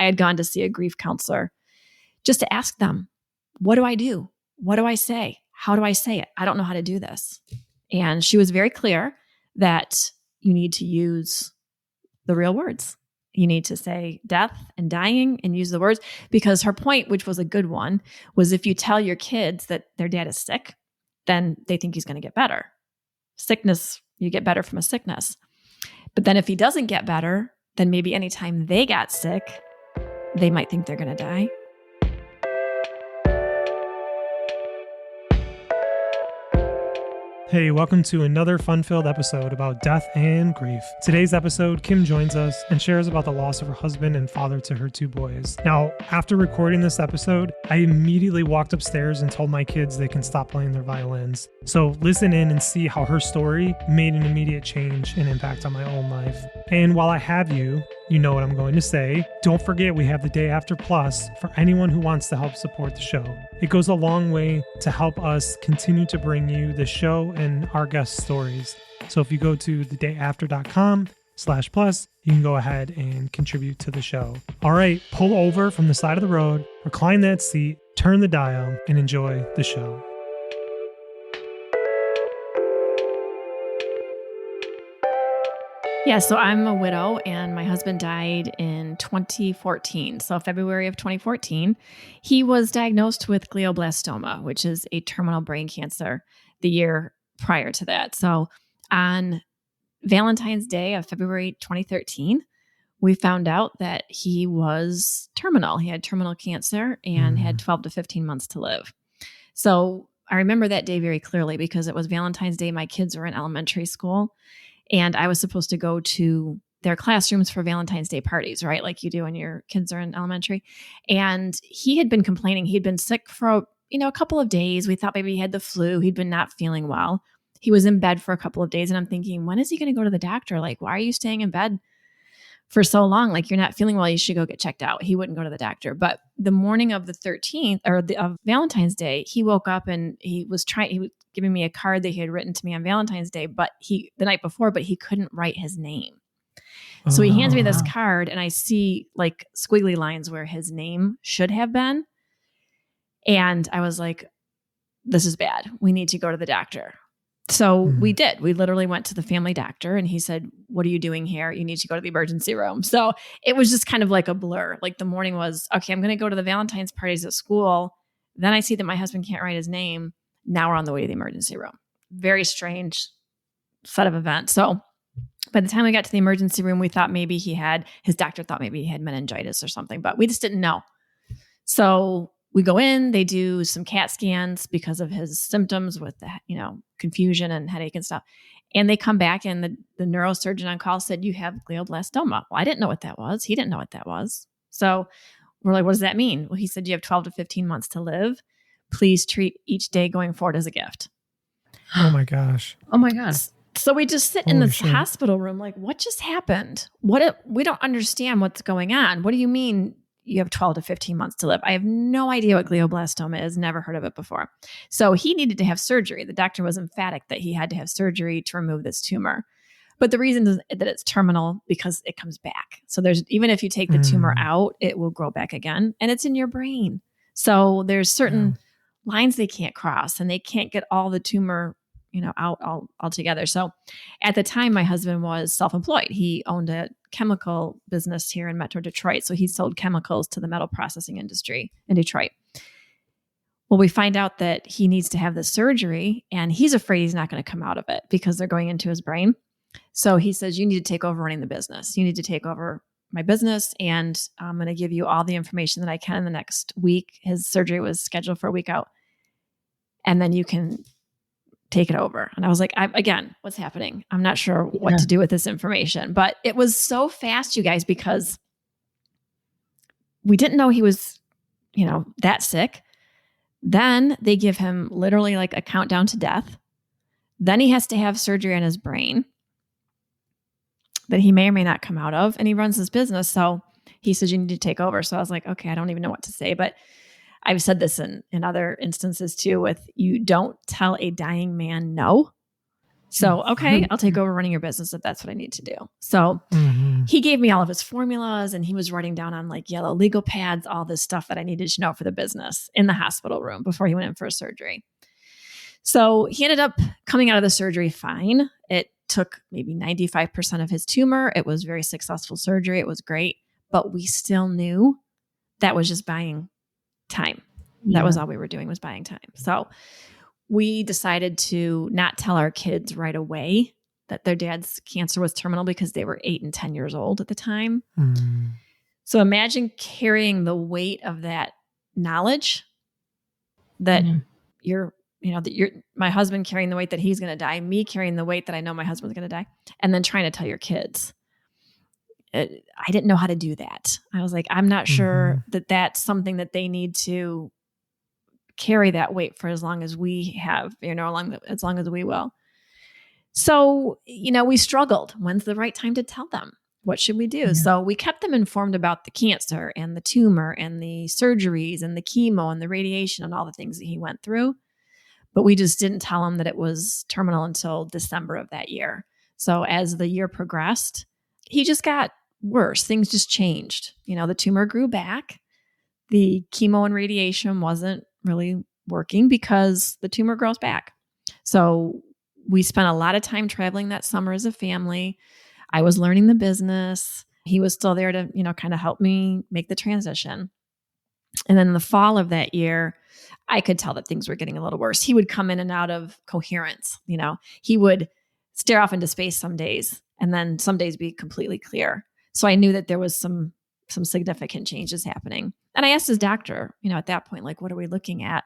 I had gone to see a grief counselor just to ask them, what do I do? What do I say? How do I say it? I don't know how to do this. And she was very clear that you need to use the real words. You need to say death and dying and use the words, because her point, which was a good one, was if you tell your kids that their dad is sick, then they think he's going to get better. Sickness, you get better from a sickness. But then if he doesn't get better, then maybe anytime they got sick, they might think they're going to die. Hey, welcome to another fun-filled episode about death and grief. Today's episode, Kim joins us and shares about the loss of her husband and father to her 2 boys. Now, after recording this episode, I immediately walked upstairs and told my kids they can stop playing their violins. So listen in and see how her story made an immediate change and impact on my own life. And while I have you, you know what I'm going to say. Don't forget we have the Day After Plus for anyone who wants to help support the show. It goes a long way to help us continue to bring you the show and our guest stories. So if you go to thedayafter.com/plus, you can go ahead and contribute to the show. All right, pull over from the side of the road, recline that seat, turn the dial, and enjoy the show. Yeah, so I'm a widow and my husband died in 2014. So February of 2014, he was diagnosed with glioblastoma, which is a terminal brain cancer the year prior to that. So on Valentine's Day of February 2013, we found out that he was terminal. He had terminal cancer and had 12 to 15 months to live. So I remember that day very clearly because it was Valentine's Day. My kids were in elementary school. And I was supposed to go to their classrooms for Valentine's Day parties, right? Like you do when your kids are in elementary. And he had been complaining. He'd been sick for, a couple of days. We thought maybe he had the flu. He'd been not feeling well. He was in bed for a couple of days. And I'm thinking, when is he going to go to the doctor? Like, why are you staying in bed for so long? Like, you're not feeling well. You should go get checked out. He wouldn't go to the doctor. But the morning of the 13th of Valentine's Day, he woke up and he was giving me a card that he had written to me on Valentine's Day, the night before, but he couldn't write his name. So he hands me this card and I see like squiggly lines where his name should have been. And I was like, this is bad. We need to go to the doctor. So we did. We literally went to the family doctor and he said, what are you doing here? You need to go to the emergency room. So it was just kind of like a blur. Like the morning was, okay, I'm going to go to the Valentine's parties at school. Then I see that my husband can't write his name. Now we're on the way to the emergency room. Very strange set of events. So by the time we got to the emergency room, his doctor thought maybe he had meningitis or something, but we just didn't know. So we go in, they do some CAT scans because of his symptoms with the, confusion and headache and stuff. And they come back and the neurosurgeon on call said, you have glioblastoma. Well, I didn't know what that was. He didn't know what that was. So we're like, what does that mean? Well, he said, you have 12 to 15 months to live. Please treat each day going forward as a gift. Oh my gosh. Oh my God. So we just sit in this hospital room like, what just happened? We don't understand what's going on. What do you mean you have 12 to 15 months to live? I have no idea what glioblastoma is. Never heard of it before. So he needed to have surgery. The doctor was emphatic that he had to have surgery to remove this tumor. But the reason is that it's terminal because it comes back. So even if you take the tumor out, it will grow back again and it's in your brain. So there's certain lines they can't cross and they can't get all the tumor, out altogether. So at the time, my husband was self-employed. He owned a chemical business here in Metro Detroit. So he sold chemicals to the metal processing industry in Detroit. Well, we find out that he needs to have this surgery and he's afraid he's not going to come out of it because they're going into his brain. So he says, you need to take over running the business. You need to take over my business and I'm going to give you all the information that I can in the next week. His surgery was scheduled for a week out. And then you can take it over. And I was like, what's happening? I'm not sure what to do with this information. But it was so fast, you guys, because we didn't know he was, that sick. Then they give him literally like a countdown to death. Then he has to have surgery on his brain that he may or may not come out of. And he runs his business. So he says, you need to take over. So I was like, okay, I don't even know what to say. But I've said this in other instances too, with you don't tell a dying man no. So, okay, I'll take over running your business if that's what I need to do. So he gave me all of his formulas and he was writing down on like yellow legal pads, all this stuff that I needed to know for the business in the hospital room before he went in for a surgery. So he ended up coming out of the surgery fine. It took maybe 95% of his tumor. It was very successful surgery. It was great, but we still knew that was just buying time. Yeah. That was all we were doing, was buying time. So we decided to not tell our kids right away that their dad's cancer was terminal because they were 8 and 10 years old at the time. So imagine carrying the weight of that knowledge that my husband carrying the weight that he's going to die, me carrying the weight that I know my husband's going to die, and then trying to tell your kids. I didn't know how to do that. I was like, I'm not sure that that's something that they need to carry that weight for as long as we have, as long as we will. So, we struggled. When's the right time to tell them? What should we do? Yeah. So we kept them informed about the cancer and the tumor and the surgeries and the chemo and the radiation and all the things that he went through. But we just didn't tell him that it was terminal until December of that year. So as the year progressed, he just got worse. Things just changed. The tumor grew back. The chemo and radiation wasn't really working because the tumor grows back. So we spent a lot of time traveling that summer as a family. I was learning the business. He was still there to, kind of help me make the transition. And then in the fall of that year, I could tell that things were getting a little worse. He would come in and out of coherence. He would stare off into space some days and then some days be completely clear. So I knew that there was some significant changes happening. And I asked his doctor, at that point, like, what are we looking at?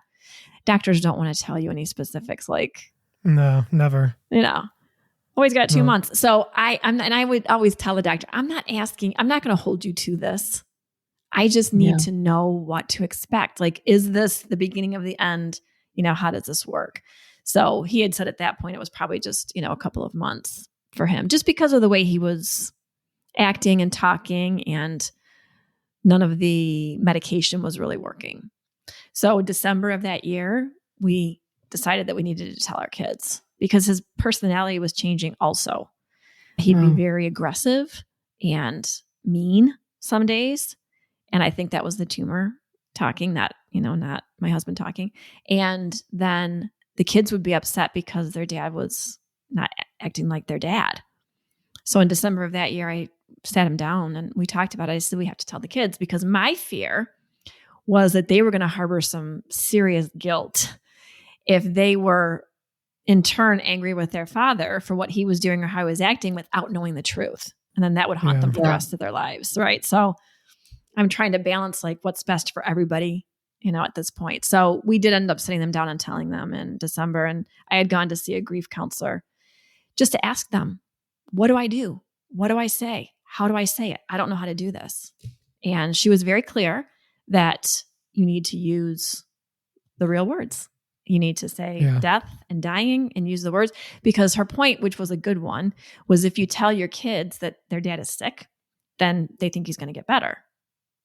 Doctors don't want to tell you any specifics. Like, no, never. Always got 2 months. So I would always tell the doctor, I'm not going to hold you to this. I just need to know what to expect. Like, is this the beginning of the end? How does this work? So he had said at that point, it was probably just, a couple of months for him, just because of the way he was acting and talking, and none of the medication was really working. So December of that year, we decided that we needed to tell our kids because his personality was changing also. He'd be very aggressive and mean some days. And I think that was the tumor talking, not my husband talking. And then the kids would be upset because their dad was not acting like their dad. So in December of that year, I sat him down and we talked about it. I said, we have to tell the kids, because my fear was that they were going to harbor some serious guilt if they were in turn angry with their father for what he was doing or how he was acting without knowing the truth. And then that would haunt them for the rest of their lives. Right. So I'm trying to balance like what's best for everybody, at this point. So we did end up sitting them down and telling them in December. And I had gone to see a grief counselor just to ask them, what do I do? What do I say? How do I say it? I don't know how to do this. And she was very clear that you need to use the real words. You need to say death and dying and use the words, because her point, which was a good one, was if you tell your kids that their dad is sick, then they think he's going to get better.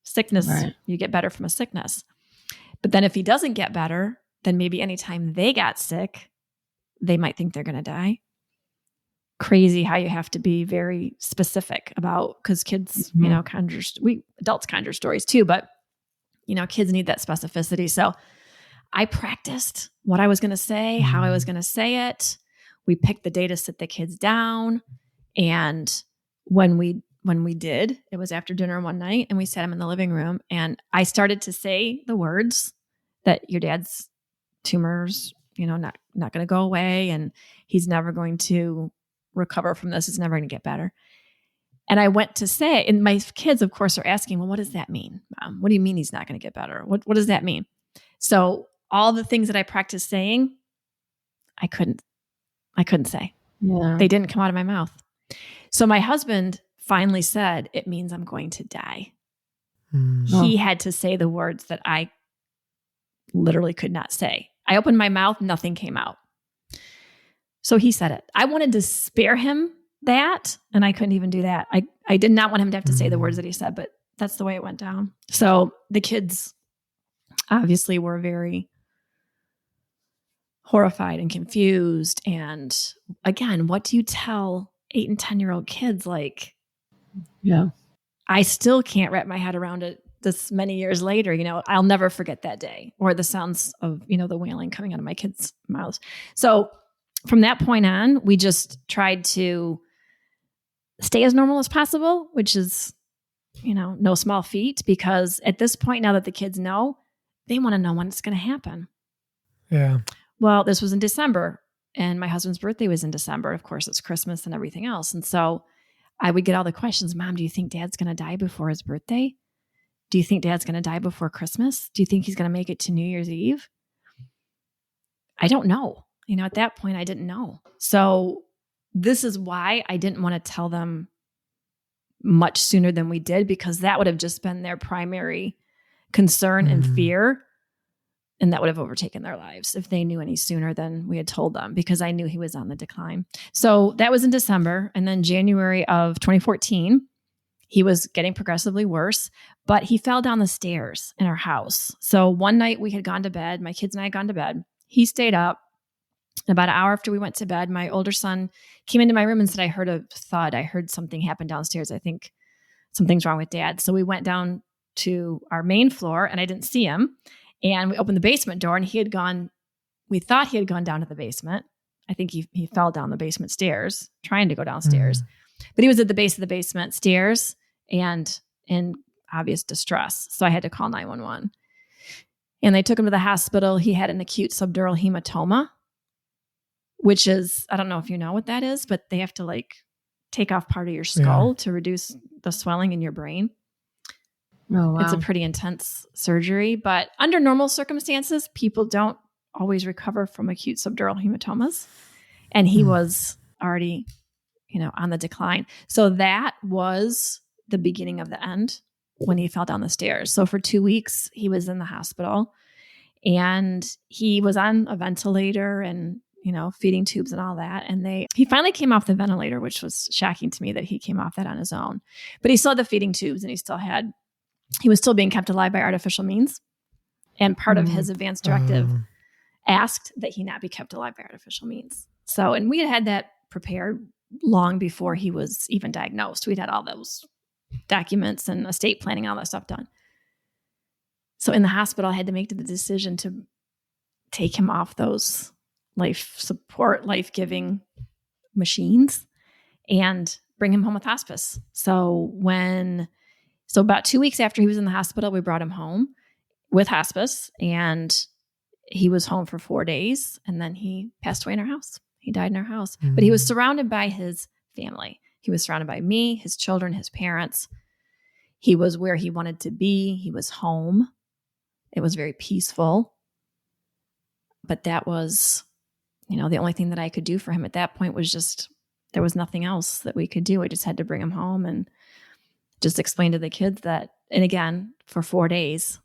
Sickness, you get better from a sickness. But then if he doesn't get better, then maybe anytime they got sick, they might think they're going to die. Crazy how you have to be very specific about, because kids, adults conjure stories too, but kids need that specificity. So I practiced what I was going to say, how I was going to say it. We picked the day to sit the kids down. And when we did, it was after dinner one night, and we sat them in the living room, and I started to say the words that your dad's tumors, not going to go away, and he's never going to recover from this. It's never going to get better. And I went to say, and my kids, of course, are asking, well, what does that mean, Mom? What do you mean he's not going to get better? What does that mean? So all the things that I practiced saying, I couldn't say. Yeah. They didn't come out of my mouth. So my husband finally said, it means I'm going to die. He had to say the words that I literally could not say. I opened my mouth, nothing came out. So he said it. I wanted to spare him that, and I couldn't even do that. I did not want him to have to say the words that he said, but that's the way it went down. So the kids obviously were very horrified and confused. And again, what do you tell 8 and 10-year-old kids? Like, Yeah. I still can't wrap my head around it this many years later. I'll never forget that day, or the sounds of, the wailing coming out of my kids' mouths. So from that point on, we just tried to stay as normal as possible, which is, no small feat, because at this point, now that the kids know, they want to know when it's going to happen. Yeah. Well, this was in December, and my husband's birthday was in December. Of course, it's Christmas and everything else. And so I would get all the questions. Mom, do you think Dad's going to die before his birthday? Do you think Dad's going to die before Christmas? Do you think he's going to make it to New Year's Eve? I don't know. At that point, I didn't know. So this is why I didn't want to tell them much sooner than we did, because that would have just been their primary concern and fear. And that would have overtaken their lives if they knew any sooner than we had told them, because I knew he was on the decline. So that was in December. And then January of 2014, he was getting progressively worse, but he fell down the stairs in our house. So one night we had gone to bed, my kids and I had gone to bed. He stayed up. About an hour after we went to bed, my older son came into my room and said, I heard a thud. I heard something happen downstairs. I think something's wrong with Dad. So we went down to our main floor and I didn't see him. And we opened the basement door and we thought he had gone down to the basement. I think he fell down the basement stairs, trying to go downstairs. But he was at the base of the basement stairs and in obvious distress. So I had to call 911. And they took him to the hospital. He had an acute subdural hematoma, which is, I don't know if you know what that is, but they have to take off part of your skull to reduce the swelling in your brain. Oh, wow. It's a pretty intense surgery, but under normal circumstances, people don't always recover from acute subdural hematomas. And he was already, on the decline. So that was the beginning of the end when he fell down the stairs. So for 2 weeks, he was in the hospital and he was on a ventilator and, feeding tubes and all that. And he finally came off the ventilator, which was shocking to me that he came off that on his own, but he still had the feeding tubes and he was still being kept alive by artificial means. And part of his advance directive asked that he not be kept alive by artificial means. So, and we had that prepared long before he was even diagnosed. We'd had all those documents and estate planning, all that stuff done. So in the hospital, I had to make the decision to take him off those life support, life-giving machines and bring him home with hospice. So about 2 weeks after he was in the hospital, we brought him home with hospice and he was home for 4 days and then he passed away in our house. He died in our house, but he was surrounded by his family. He was surrounded by me, his children, his parents. He was where he wanted to be. He was home. It was very peaceful. But that was, the only thing that I could do for him at that point was just, there was nothing else that we could do. I just had to bring him home and just explain to the kids that, and again, for 4 days,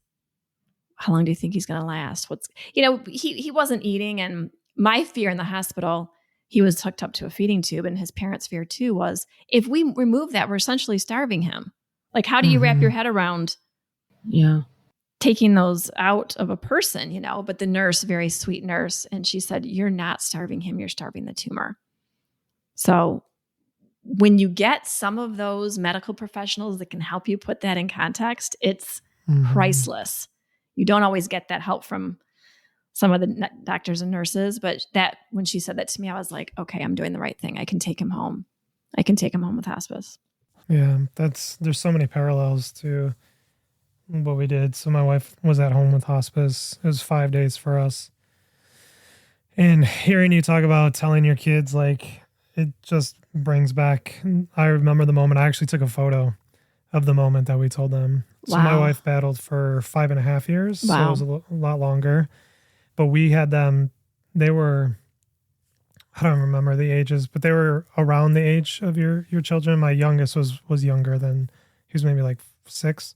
how long do you think he's going to last? He wasn't eating. And my fear in the hospital, he was hooked up to a feeding tube, and his parents' fear too was, if we remove that, we're essentially starving him. Like, how do you wrap your head around taking those out of a person, But the nurse, very sweet nurse, and she said, you're not starving him, you're starving the tumor. So when you get some of those medical professionals that can help you put that in context, it's priceless. You don't always get that help from some of the doctors and nurses, but when she said that to me, I was like, okay, I'm doing the right thing. I can take him home. I can take him home with hospice. Yeah, there's so many parallels to what we did. So my wife was at home with hospice. It was 5 days for us. And hearing you talk about telling your kids, it just brings back, I remember the moment. I actually took a photo of the moment that we told them. So my wife battled for 5.5 years. So it was a lot longer. But we had them, they were, I don't remember the ages, but they were around the age of your children. My youngest was younger than, he was maybe 6.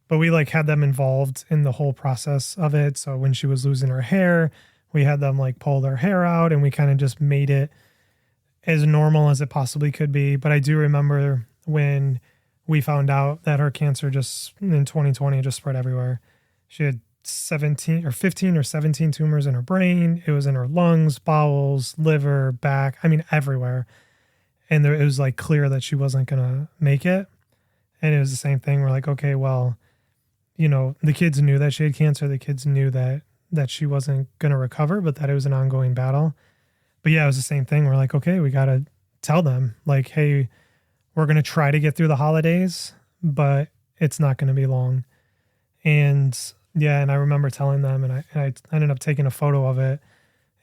But we had them involved in the whole process of it. So when she was losing her hair, we had them pull their hair out and we kind of just made it as normal as it possibly could be. But I do remember when we found out that her cancer just in 2020 just spread everywhere. She had 17 or 15 or 17 tumors in her brain. It was in her lungs, bowels, liver, back. I mean, everywhere. And it was like clear that she wasn't going to make it. And it was the same thing. We're like, okay, well, the kids knew that she had cancer. The kids knew that she wasn't going to recover, but that it was an ongoing battle. But yeah, it was the same thing. We're like, okay, we got to tell them like, hey, we're going to try to get through the holidays, but it's not going to be long. And yeah, and I remember telling them, and I ended up taking a photo of it.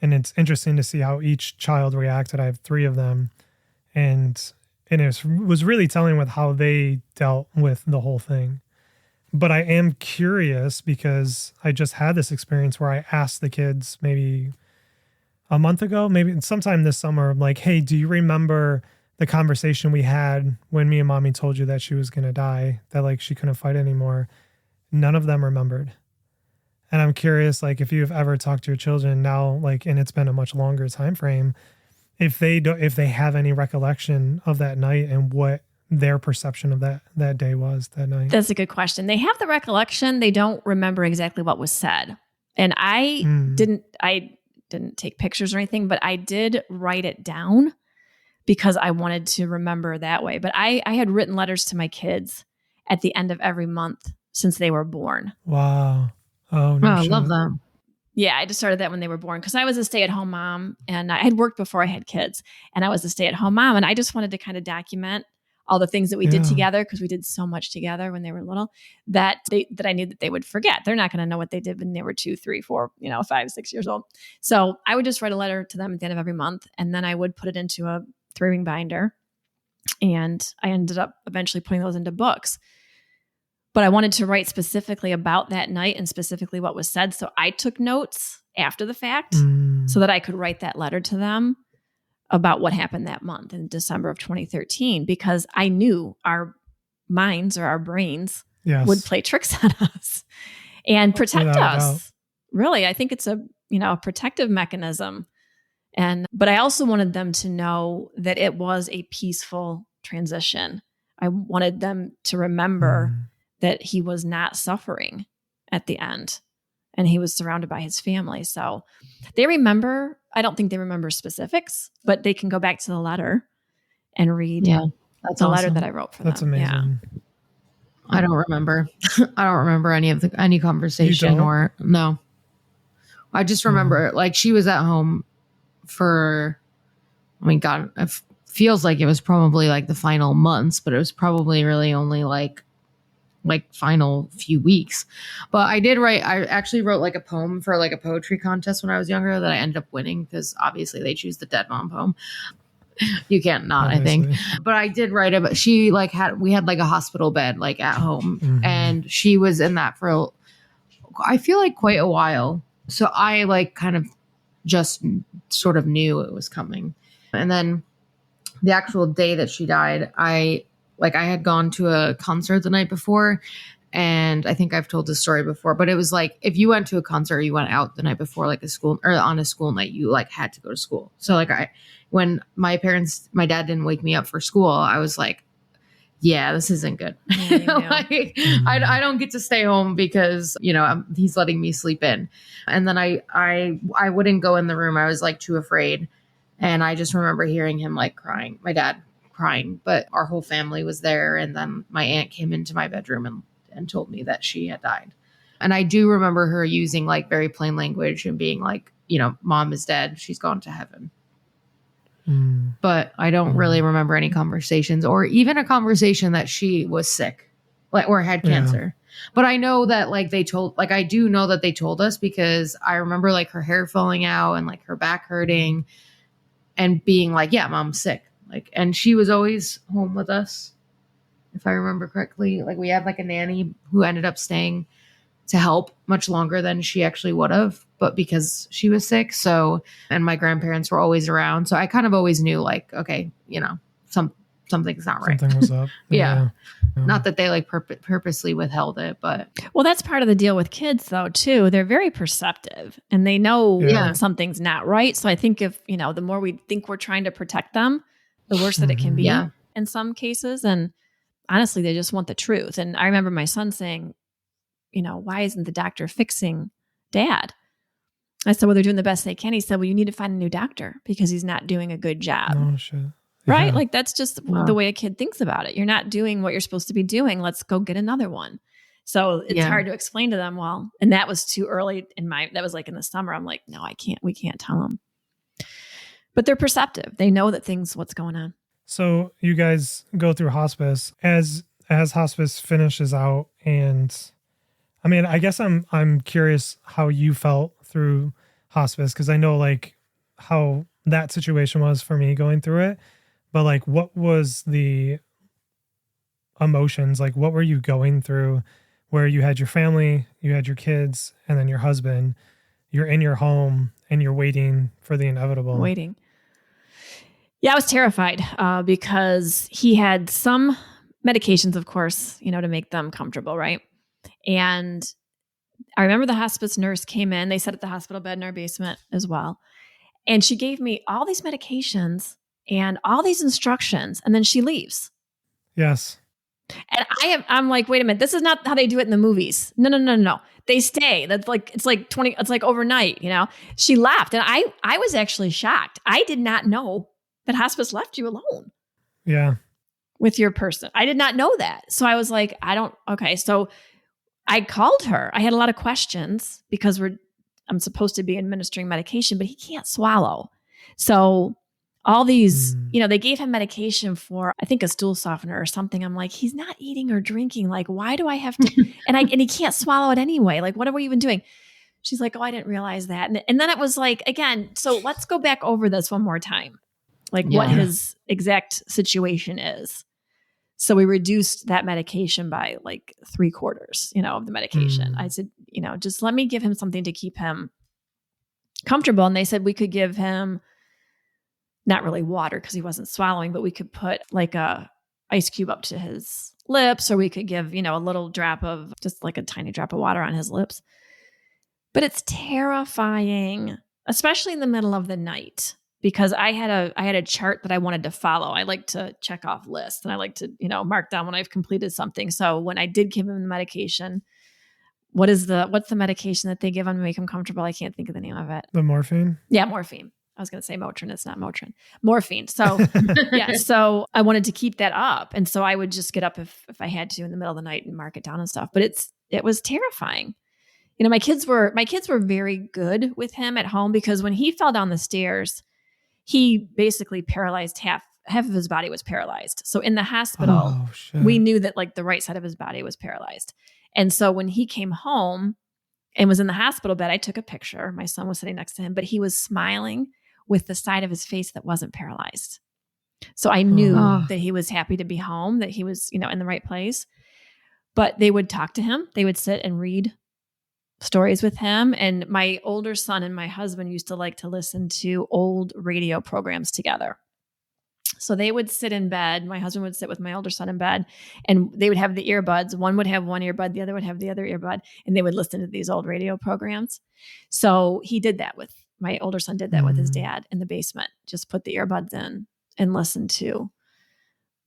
And it's interesting to see how each child reacted. I have 3 of them. And it was really telling with how they dealt with the whole thing. But I am curious because I just had this experience where I asked the kids maybe a month ago, maybe sometime this summer, like, hey, do you remember the conversation we had when me and mommy told you that she was going to die, that like she couldn't fight anymore? None of them remembered. And I'm curious, like, if you've ever talked to your children now, like, and it's been a much longer time frame, if they have any recollection of that night and what their perception of that day was that night. That's a good question. They have the recollection. They don't remember exactly what was said. And I didn't take pictures or anything, but I did write it down because I wanted to remember that way. But I had written letters to my kids at the end of every month since they were born. Wow. Oh, no I shit. love that. Yeah, I just started that when they were born because I was a stay-at-home mom and I had worked before I had kids and I was a stay-at-home mom and I just wanted to kind of document all the things that we did together because we did so much together when they were little that I knew that they would forget. They're not going to know what they did when they were 2, 3, 4, 5, 6 years old. So I would just write a letter to them at the end of every month and then I would put it into a 3-ring binder and I ended up eventually putting those into books. But I wanted to write specifically about that night and specifically what was said. So I took notes after the fact so that I could write that letter to them about what happened that month in December of 2013, because I knew our minds or our brains would play tricks on us and protect us. Really, I think it's a protective mechanism. But I also wanted them to know that it was a peaceful transition. I wanted them to remember that he was not suffering at the end and he was surrounded by his family. So they remember, I don't think they remember specifics, but they can go back to the letter and read that's the awesome. letter that I wrote for them. That's amazing. Yeah. I don't remember. I don't remember any conversation or no. I just remember like she was at home for, God, it feels like it was probably like the final months, but it was probably really only like final few weeks. But I actually wrote like a poem for like a poetry contest when I was younger that I ended up winning because obviously they choose the dead mom poem. You can't not, obviously. I think. But I did write it, but she we had like a hospital bed like at home and she was in that for I feel like quite a while. So I like kind of just sort of knew it was coming. And then the actual day that she died, I had gone to a concert the night before, and I think I've told this story before, but it was like, if you went to a concert or you went out the night before, like on a school night, you like had to go to school. So like when my dad didn't wake me up for school, I was like, yeah, this isn't good. I don't get to stay home because, he's letting me sleep in. And then I wouldn't go in the room. I was like too afraid. And I just remember hearing him like crying, my dad crying, but our whole family was there. And then my aunt came into my bedroom and told me that she had died. And I do remember her using like very plain language and being like, mom is dead. She's gone to heaven. But I don't really remember any conversations or even a conversation that she was sick or had cancer. But I know that I do know that they told us because I remember like her hair falling out and like her back hurting and being like, yeah, mom's sick. And she was always home with us, if I remember correctly. Like we had like a nanny who ended up staying to help much longer than she actually would have, but because she was sick. So, and my grandparents were always around. So I kind of always knew like, okay, something's not right. Something was up. Yeah. Not that they like purposely withheld it, but. Well, that's part of the deal with kids though, too. They're very perceptive and they know when something's not right. So I think if, the more we think we're trying to protect them, the worse that it can be in some cases. And honestly, they just want the truth. And I remember my son saying, why isn't the doctor fixing Dad? I said, well, they're doing the best they can. He said, well, you need to find a new doctor because he's not doing a good job. Oh, shit. Right? Yeah. Like that's just the way a kid thinks about it. You're not doing what you're supposed to be doing. Let's go get another one. So it's hard to explain to them. Well, and that was too early that was like in the summer. I'm like, no, we can't tell them. But they're perceptive. They know that what's going on. So you guys go through hospice as hospice finishes out. And I mean, I guess I'm curious how you felt through hospice. Cause I know like how that situation was for me going through it, but like, what was the emotions? Like, what were you going through where you had your family, you had your kids, and then your husband, you're in your home and you're waiting for the inevitable. Yeah, I was terrified because he had some medications, of course, to make them comfortable, right? And I remember the hospice nurse came in. They sat at the hospital bed in our basement as well. And she gave me all these medications and all these instructions, and then she leaves. Yes. And I'm like, wait a minute, this is not how they do it in the movies. No. They stay. That's like, it's like overnight, She left. And I was actually shocked. I did not know that hospice left you alone. Yeah. With your person. I did not know that. So I was like, okay. So I called her. I had a lot of questions because I'm supposed to be administering medication, but he can't swallow. So all these, they gave him medication for, I think, a stool softener or something. I'm like, he's not eating or drinking. Like, why do I have to? and he can't swallow it anyway. Like, what are we even doing? She's like, oh, I didn't realize that. And then it was like, again, so let's go back over this one more time. Like what his exact situation is. So we reduced that medication by like 3/4, of the medication. I said, just let me give him something to keep him comfortable. And they said we could give him not really water because he wasn't swallowing, but we could put like a ice cube up to his lips, or we could give, a little drop of just like a tiny drop of water on his lips. But it's terrifying, especially in the middle of the night, because I had a chart that I wanted to follow. I like to check off lists and I like to, mark down when I've completed something. So when I did give him the medication, what's the medication that they give him to make him comfortable? I can't think of the name of it. The morphine? Yeah, morphine. I was going to say Motrin. It's not Motrin. Morphine. So yeah. So I wanted to keep that up. And so I would just get up if I had to in the middle of the night and mark it down and stuff. But it was terrifying. My kids were very good with him at home because when he fell down the stairs, he basically paralyzed half of his body was paralyzed. So in the hospital, we knew that like the right side of his body was paralyzed. And so when he came home and was in the hospital bed, I took a picture. My son was sitting next to him, but he was smiling with the side of his face that wasn't paralyzed. So I knew that he was happy to be home, that he was, in the right place. But they would talk to him. They would sit and read stories with him. And my older son and my husband used to like to listen to old radio programs together. So they would sit in bed. My husband would sit with my older son in bed and they would have the earbuds. One would have one earbud, the other would have the other earbud, and they would listen to these old radio programs. So he did that my older son did that with his dad in the basement, just put the earbuds in and listened to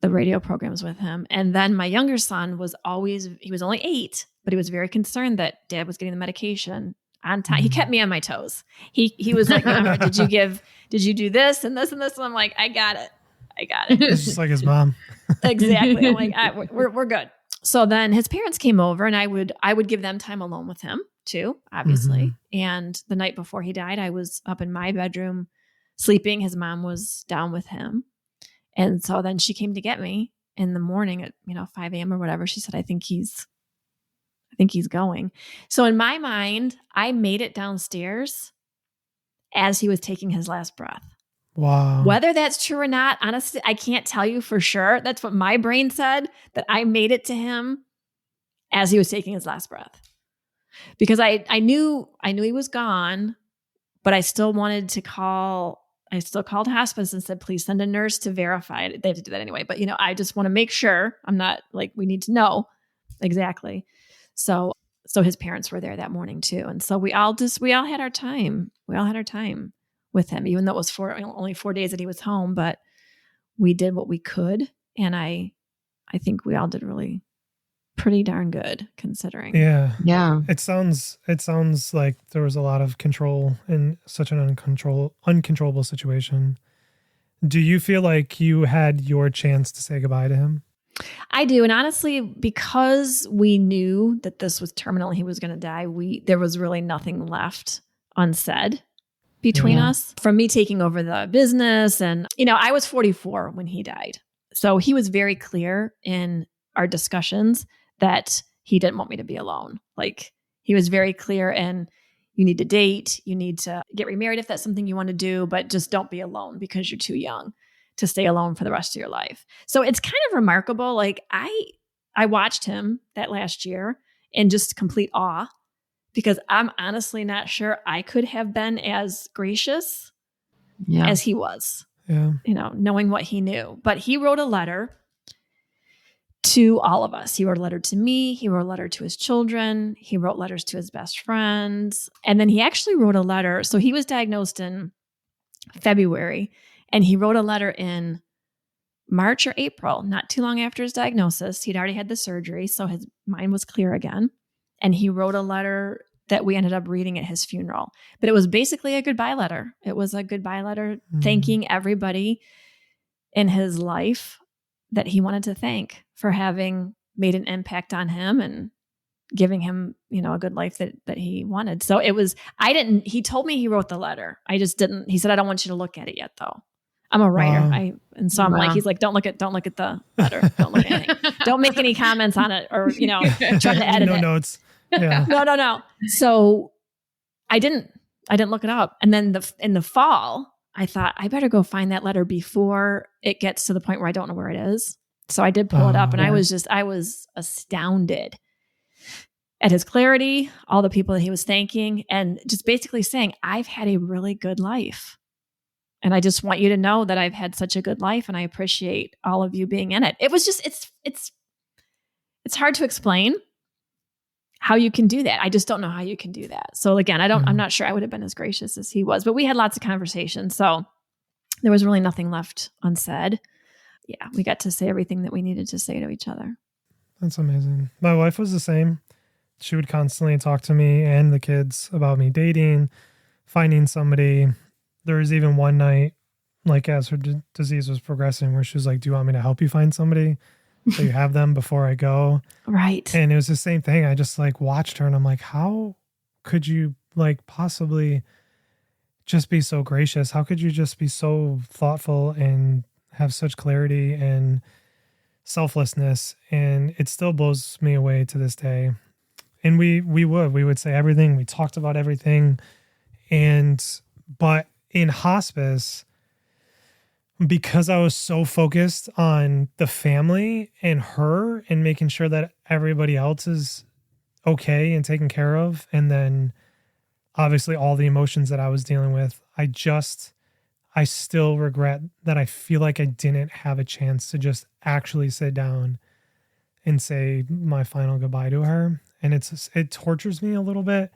the radio programs with him. And then my younger son he was only 8, but he was very concerned that Dad was getting the medication on time. He kept me on my toes. He was like, did you do this and this and this? And I'm like, I got it. It's just like his mom. Exactly. I'm like, we're good. So then his parents came over and I would give them time alone with him too, obviously. And the night before he died, I was up in my bedroom sleeping. His mom was down with him. And so then she came to get me in the morning at, 5 a.m. or whatever. She said, I think he's going. So in my mind, I made it downstairs as he was taking his last breath. Wow. Whether that's true or not, honestly, I can't tell you for sure. That's what my brain said, that I made it to him as he was taking his last breath. Because I knew he was gone, but I still wanted to call. I still called hospice and said, please send a nurse to verify it. They have to do that anyway. But, I just want to make sure. I'm not like, we need to know exactly. So his parents were there that morning too. And so we all had our time. We all had our time with him, even though it was only 4 days that he was home, but we did what we could. And I think we all did really pretty darn good considering. Yeah. Yeah. It sounds like there was a lot of control in such an uncontrollable situation. Do you feel like you had your chance to say goodbye to him? I do. And honestly, because we knew that this was terminal and he was going to die, there was really nothing left unsaid between us. From me taking over the business, and I was 44 when he died. So he was very clear in our discussions that he didn't want me to be alone. Like, he was very clear, and you need to date, you need to get remarried if that's something you want to do, but just don't be alone because you're too young to stay alone for the rest of your life. So it's kind of remarkable. Like, I watched him that last year in just complete awe, because I'm honestly not sure I could have been as gracious as he was, knowing what he knew. But he wrote a letter to all of us. He wrote a letter to me. He wrote a letter to his children. He wrote letters to his best friends. And then he actually wrote a letter. So he was diagnosed in February, and he wrote a letter in March or April, not too long after his diagnosis. He'd already had the surgery, so his mind was clear again. And he wrote a letter that we ended up reading at his funeral. But it was basically a goodbye letter. It was a goodbye letter thanking everybody in his life that he wanted to thank for having made an impact on him and giving him, a good life that he wanted. So he told me he wrote the letter. I just didn't. He said, I don't want you to look at it yet though. I'm a writer. Wow. I'm like, he's like, don't look at the letter. Don't look at anything. Don't make any comments on it, or, try to edit it. No notes. Yeah. No. So I didn't look it up. And then in the fall, I thought I better go find that letter before it gets to the point where I don't know where it is. So I did pull it up, and I was astounded at his clarity, all the people that he was thanking, and just basically saying, I've had a really good life. And I just want you to know that I've had such a good life, and I appreciate all of you being in it. It was just, it's hard to explain how you can do that. I just don't know how you can do that. So again, I'm not sure I would have been as gracious as he was, but we had lots of conversations. So there was really nothing left unsaid. Yeah. We got to say everything that we needed to say to each other. That's amazing. My wife was the same. She would constantly talk to me and the kids about me dating, finding somebody. There was even one night, like as her disease was progressing, where she was like, do you want me to help you find somebody so you have them before I go? Right. And it was the same thing. I just like watched her, and I'm like, how could you like possibly just be so gracious? How could you just be so thoughtful and have such clarity and selflessness? And it still blows me away to this day. And we would say everything. We talked about everything. But in hospice, because I was so focused on the family and her and making sure that everybody else is okay and taken care of, and then obviously all the emotions that I was dealing with, I still regret that I feel like I didn't have a chance to just actually sit down and say my final goodbye to her. And it tortures me a little bit.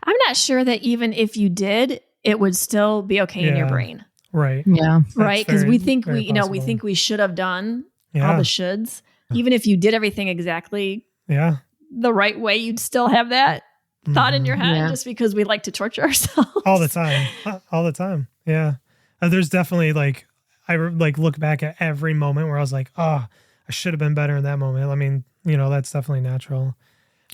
I'm not sure that even if you did, it would still be okay in your brain. Right. Yeah. Right. Because we think possible. we think we should have done all the shoulds. Even if you did everything exactly the right way, you'd still have that thought in your head just because we like to torture ourselves. All the time. Yeah. There's definitely I look back at every moment where I was like, oh, I should have been better in that moment. I mean, that's definitely natural.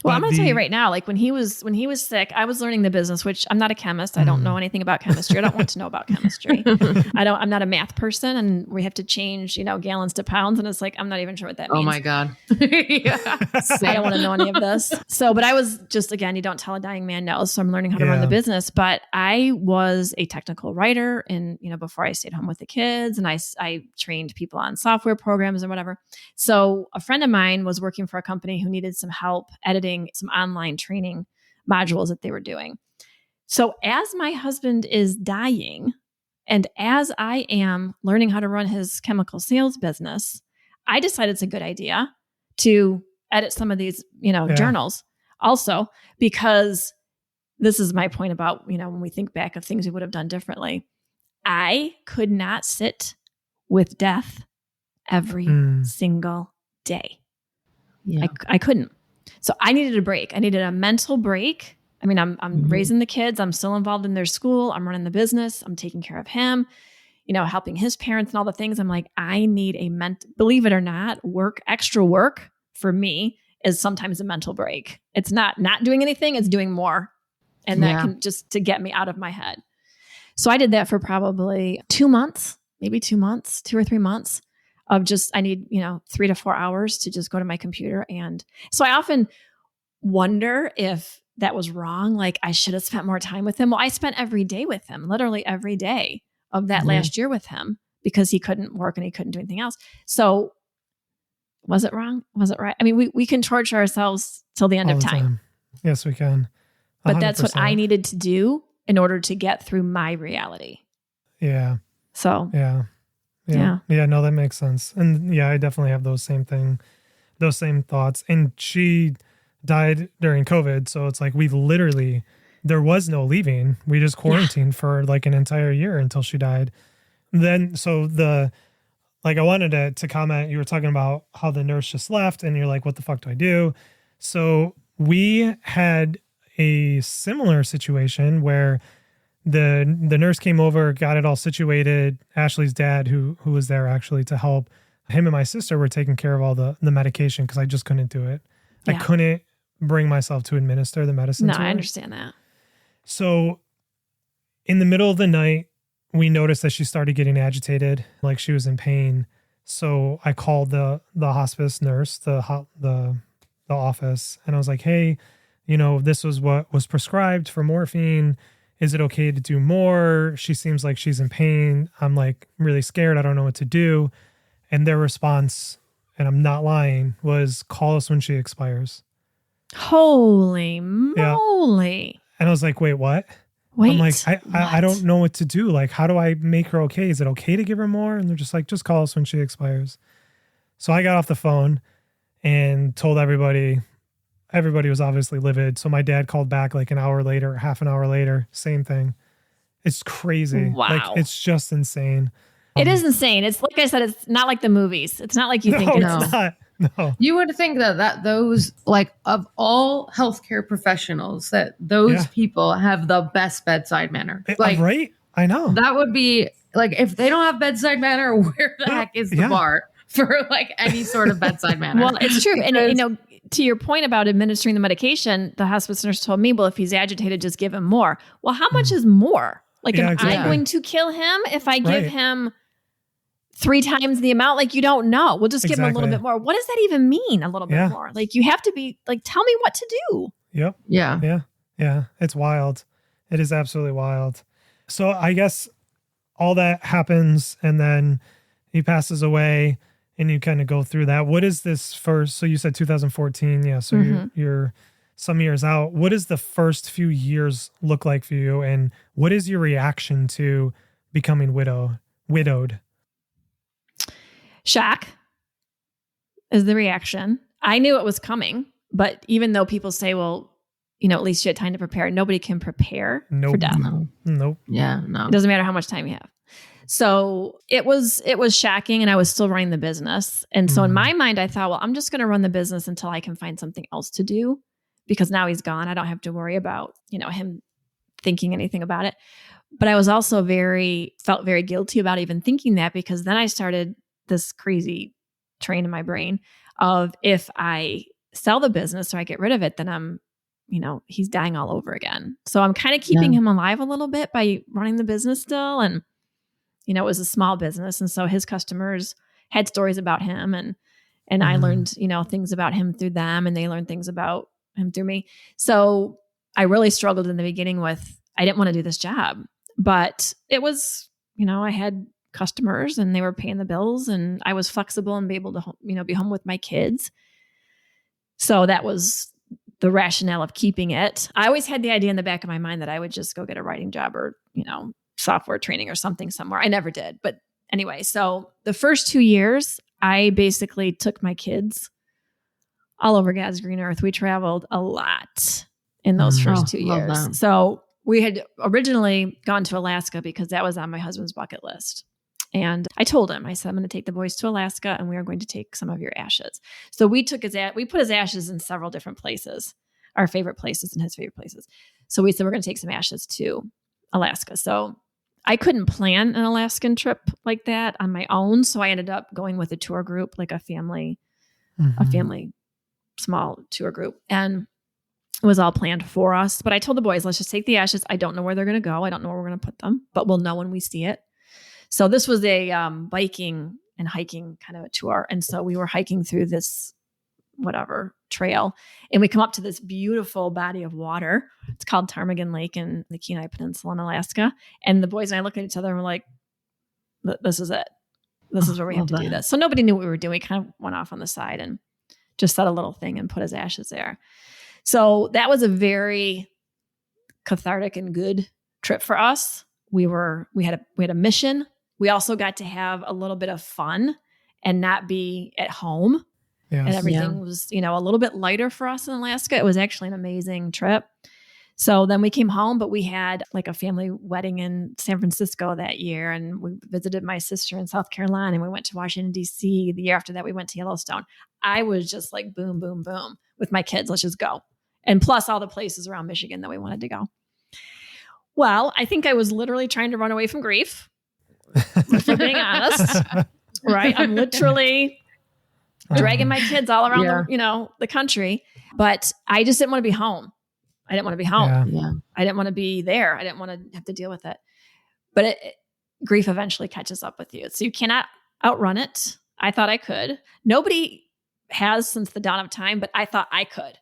Well, I'm going to tell you right now, like when he was sick, I was learning the business, which I'm not a chemist. I don't know anything about chemistry. I don't want to know about chemistry. I'm not a math person, and we have to change, gallons to pounds. And it's like, I'm not even sure what that means. Oh my God. I don't want to know any of this. So, but I was just, again, you don't tell a dying man no. So I'm learning how to run the business, but I was a technical writer and, before I stayed home with the kids, and I trained people on software programs and whatever. So a friend of mine was working for a company who needed some help editing some online training modules that they were doing. So as my husband is dying, and as I am learning how to run his chemical sales business, I decided it's a good idea to edit some of these, journals also, because this is my point about, when we think back of things we would have done differently. I could not sit with death every single day. Yeah. I couldn't. So I needed a break. I needed a mental break. I mean, I'm raising the kids. I'm still involved in their school. I'm running the business. I'm taking care of him, helping his parents and all the things. I'm like, I need believe it or not, extra work for me is sometimes a mental break. It's not doing anything. It's doing more. And that can just to get me out of my head. So I did that for probably 2 months, maybe 2 months, 2 or 3 months of just, I need, 3 to 4 hours to just go to my computer. And so I often wonder if that was wrong. Like I should have spent more time with him. Well, I spent every day with him, literally every day of that last year with him because he couldn't work and he couldn't do anything else. So was it wrong? Was it right? I mean, we can torture ourselves till the end of time. Yes, we can. 100%. But that's what I needed to do in order to get through my reality. Yeah. So. Yeah. No, that makes sense. And yeah, I definitely have those same thoughts. And she died during COVID. So it's like there was no leaving. We just quarantined for like an entire year until she died. Then, I wanted to comment, you were talking about how the nurse just left and you're like, what the fuck do I do? So we had a similar situation where the nurse came over, got it all situated. Ashley's dad, who was there actually to help, him and my sister were taking care of all the medication because I just couldn't do it. Yeah. I couldn't bring myself to administer the medicine. No, I understand that. So in the middle of the night, we noticed that she started getting agitated, like she was in pain. So I called the hospice nurse, the office, and I was like, hey, this was what was prescribed for morphine. Is it okay to do more? She seems like she's in pain. I'm like really scared. I don't know what to do. And their response, and I'm not lying, was call us when she expires. Holy moly. Yeah. And I was like, wait, what? I'm like, I don't know what to do. Like, how do I make her okay? Is it okay to give her more? And they're just like, just call us when she expires. So I got off the phone and told everybody. Everybody was obviously livid. So my dad called back like an hour later, half an hour later, same thing. It's crazy. Wow. Like, it's just insane. It is insane. It's like I said, it's not like the movies. It's not like you think it's not. No. You would think that those, like, of all healthcare professionals, that those people have the best bedside manner. Like, right? I know. That would be like, if they don't have bedside manner, where the heck is the bar for like any sort of bedside manner? Well, it's true. And to your point about administering the medication, the hospice nurse told me, well, if he's agitated, just give him more. Well, how much is more? Like, am I going to kill him if I give him 3 times the amount? Like, you don't know. We'll just give him a little bit more. What does that even mean? A little bit more? Like, you have to be like, tell me what to do. Yep. Yeah. Yeah. It's wild. It is absolutely wild. So I guess all that happens and then he passes away and you kind of go through that. What is this first? So you said 2014. Yeah. So you're some years out. What does the first few years look like for you? And what is your reaction to becoming widowed? Shock is the reaction. I knew it was coming, but even though people say, well, at least you had time to prepare, nobody can prepare for death. Nope. Yeah, no. It doesn't matter how much time you have. So it was shocking, and I was still running the business. And so in my mind, I thought, well, I'm just going to run the business until I can find something else to do, because now he's gone. I don't have to worry about, him thinking anything about it. But I was also felt very guilty about even thinking that, because then I started this crazy train in my brain of, if I sell the business or I get rid of it, then I'm, he's dying all over again. So I'm kind of keeping him alive a little bit by running the business still. And, it was a small business. And so his customers had stories about him, and I learned, things about him through them, and they learned things about him through me. So I really struggled in the beginning with, I didn't want to do this job, but it was, I had customers and they were paying the bills, and I was flexible and be able to, be home with my kids. So that was the rationale of keeping it. I always had the idea in the back of my mind that I would just go get a writing job or, software training or something somewhere. I never did. But anyway, so the first 2 years, I basically took my kids all over God's green earth. We traveled a lot in those first 2 years. That. So we had originally gone to Alaska because that was on my husband's bucket list. And I told him, I said, I'm going to take the boys to Alaska and we are going to take some of your ashes. So we put his ashes in several different places, our favorite places and his favorite places. So we said, we're going to take some ashes to Alaska. So I couldn't plan an Alaskan trip like that on my own. So I ended up going with a tour group, like a family small tour group. And it was all planned for us. But I told the boys, let's just take the ashes. I don't know where they're going to go. I don't know where we're going to put them, but we'll know when we see it. So this was a biking and hiking kind of a tour. And so we were hiking through this trail, and we come up to this beautiful body of water. It's called Ptarmigan Lake in the Kenai Peninsula in Alaska. And the boys and I look at each other and we're like, this is it. This is where we have to do this. So nobody knew what we were doing. We kind of went off on the side and just said a little thing and put his ashes there. So that was a very cathartic and good trip for us. We had a mission. We also got to have a little bit of fun and not be at home. Yes. And everything was, a little bit lighter for us in Alaska. It was actually an amazing trip. So then we came home, but we had like a family wedding in San Francisco that year. And we visited my sister in South Carolina, and we went to Washington, D.C. The year after that, we went to Yellowstone. I was just like, boom, boom, boom with my kids. Let's just go. And plus all the places around Michigan that we wanted to go. Well, I think I was literally trying to run away from grief, if we're being honest, right? I'm literally dragging my kids all around the country, but I just didn't want to be home. I didn't want to be home. Yeah. I didn't want to be there. I didn't want to have to deal with it. But grief eventually catches up with you. So you cannot outrun it. I thought I could. Nobody has since the dawn of time, but I thought I could.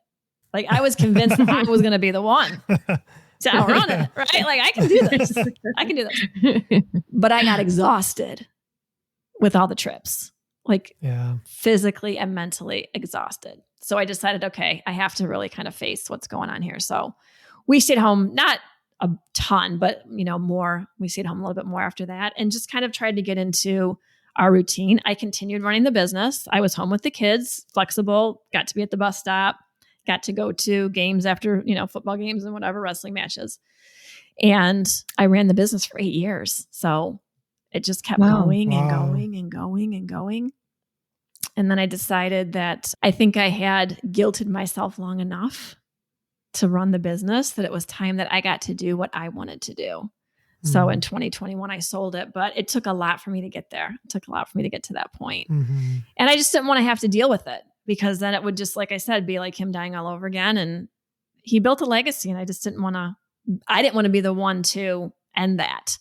Like, I was convinced that I was going to be the one to outrun it, right? Like, I can do this. I can do this. But I got exhausted with all the trips, physically and mentally exhausted. So I decided, okay, I have to really kind of face what's going on here. So we stayed home, not a ton, but more. We stayed home a little bit more after that, and just kind of tried to get into our routine. I continued running the business. I was home with the kids, flexible, got to be at the bus stop, got to go to games after, football games and whatever, wrestling matches. And I ran the business for 8 years. So it just kept going and going and going and going. And then I decided that I think I had guilted myself long enough to run the business that it was time that I got to do what I wanted to do. Mm-hmm. So in 2021, I sold it, but it took a lot for me to get there. It took a lot for me to get to that point. Mm-hmm. And I just didn't want to have to deal with it, because then it would just, like I said, be like him dying all over again. And he built a legacy, and I didn't want to be the one to end that.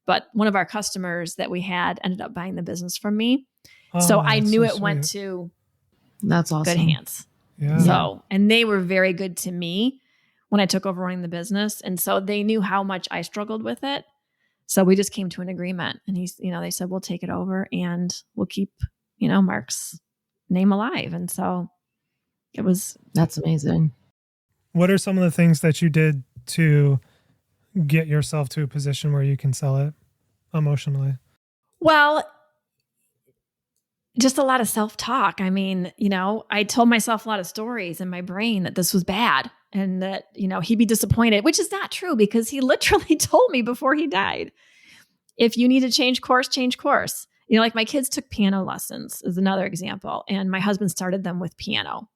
But one of our customers that we had ended up buying the business from me. So I knew it went to that's awesome. Good hands. Yeah. So, and they were very good to me when I took over running the business. And so they knew how much I struggled with it. So we just came to an agreement, and they said, we'll take it over and we'll keep, Mark's name alive. And so that's amazing. What are some of the things that you did to get yourself to a position where you can sell it emotionally? Well, just a lot of self-talk. I mean, I told myself a lot of stories in my brain that this was bad and that, he'd be disappointed, which is not true, because he literally told me before he died, if you need to change course, change course. Like my kids took piano lessons is another example. And my husband started them with piano.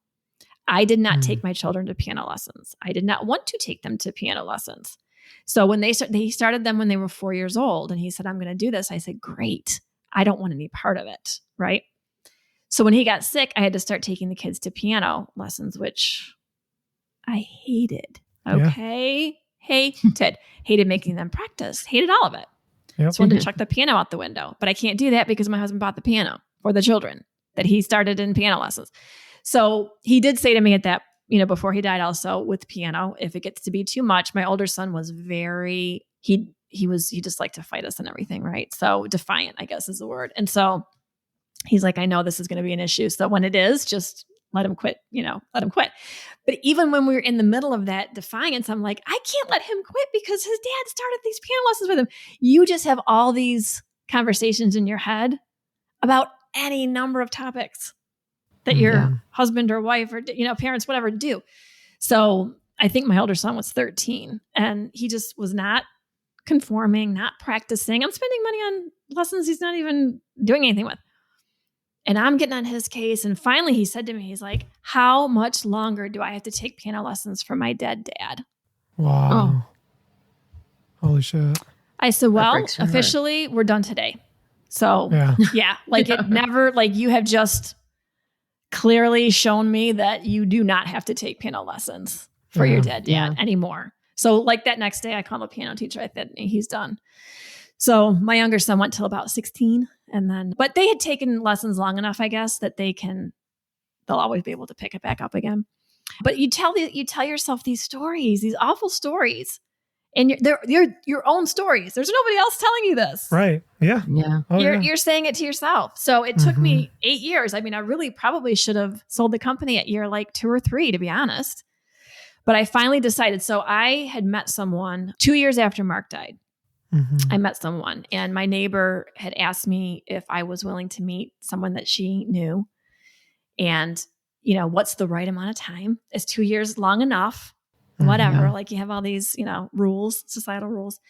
I did not take my children to piano lessons. I did not want to take them to piano lessons. So when he started them when they were 4 years old, and he said, I'm going to do this. I said, great. I don't want any part of it. Right. So when he got sick, I had to start taking the kids to piano lessons, which I hated. Okay. Yeah. Hated making them practice. Hated all of it. Yep. Just wanted to chuck the piano out the window. But I can't do that because my husband bought the piano for the children that he started in piano lessons. So he did say to me at that, before he died also, with piano, if it gets to be too much, my older son was he just liked to fight us and everything, right? So defiant, I guess is the word. And so he's like, I know this is going to be an issue. So when it is, just let him quit, let him quit. But even when we were in the middle of that defiance, I'm like, I can't let him quit because his dad started these piano lessons with him. You just have all these conversations in your head about any number of topics that your husband or wife or, parents, whatever, do. So I think my older son was 13, and he just was not conforming, not practicing. I'm spending money on lessons he's not even doing anything with. And I'm getting on his case. And finally he said to me, he's like, how much longer do I have to take piano lessons from my dead dad? Wow. Holy shit. I said, well, officially we're done today. So yeah, like it never, like you have just clearly shown me that you do not have to take piano lessons for your dead dad anymore. So like that next day I called the piano teacher. I said, he's done. So my younger son went till about 16 but they had taken lessons long enough, I guess, that they'll always be able to pick it back up again. But you tell yourself these stories, these awful stories, and they're your own stories. There's nobody else telling you this. Right. Yeah. Yeah. Oh, you're saying it to yourself. So it took me 8 years. I mean, I really probably should have sold the company at year like 2 or 3, to be honest. But I finally decided. So I had met someone 2 years after Mark died. I met someone, and my neighbor had asked me if I was willing to meet someone that she knew. And, what's the right amount of time? Is 2 years long enough? Whatever. Like you have all these, rules, societal rules.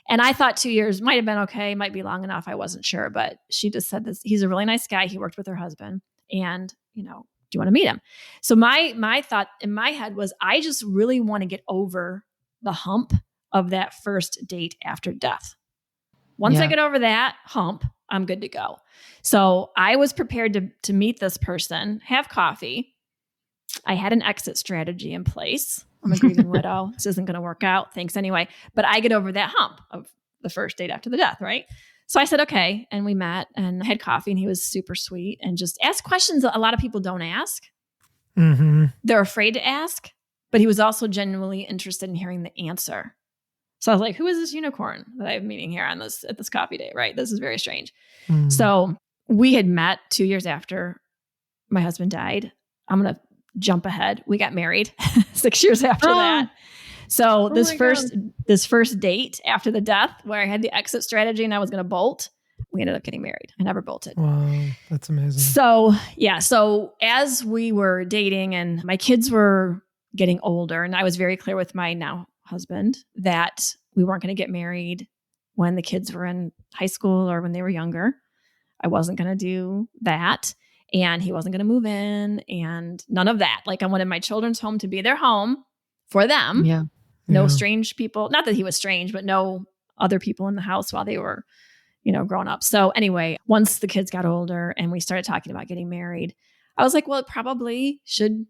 And I thought 2 years might have been okay. Might be long enough. I wasn't sure, but she just said this. He's a really nice guy. He worked with her husband, and, do you want to meet him? So my thought in my head was, I just really want to get over the hump of that first date after death. Once I get over that hump, I'm good to go. So I was prepared to meet this person, have coffee. I had an exit strategy in place. I'm a grieving widow. This isn't going to work out. Thanks anyway. But I get over that hump of the first date after the death, right? So I said, okay. And we met and had coffee, and he was super sweet and just asked questions that a lot of people don't ask. They're afraid to ask, but he was also genuinely interested in hearing the answer. So I was like, who is this unicorn that I'm meeting here at this coffee date, right? This is very strange. So we had met 2 years after my husband died. I'm going to jump ahead. We got married 6 years after that. So this first date after the death, where I had the exit strategy and I was going to bolt, we ended up getting married. I never bolted. Wow. That's amazing. So yeah. So as we were dating and my kids were getting older, and I was very clear with my now husband that we weren't going to get married when the kids were in high school or when they were younger. I wasn't going to do that. And he wasn't going to move in and none of that. Like I wanted my children's home to be their home for them. Yeah. No strange people. Not that he was strange, but no other people in the house while they were, growing up. So anyway, once the kids got older and we started talking about getting married, I was like, well, it probably should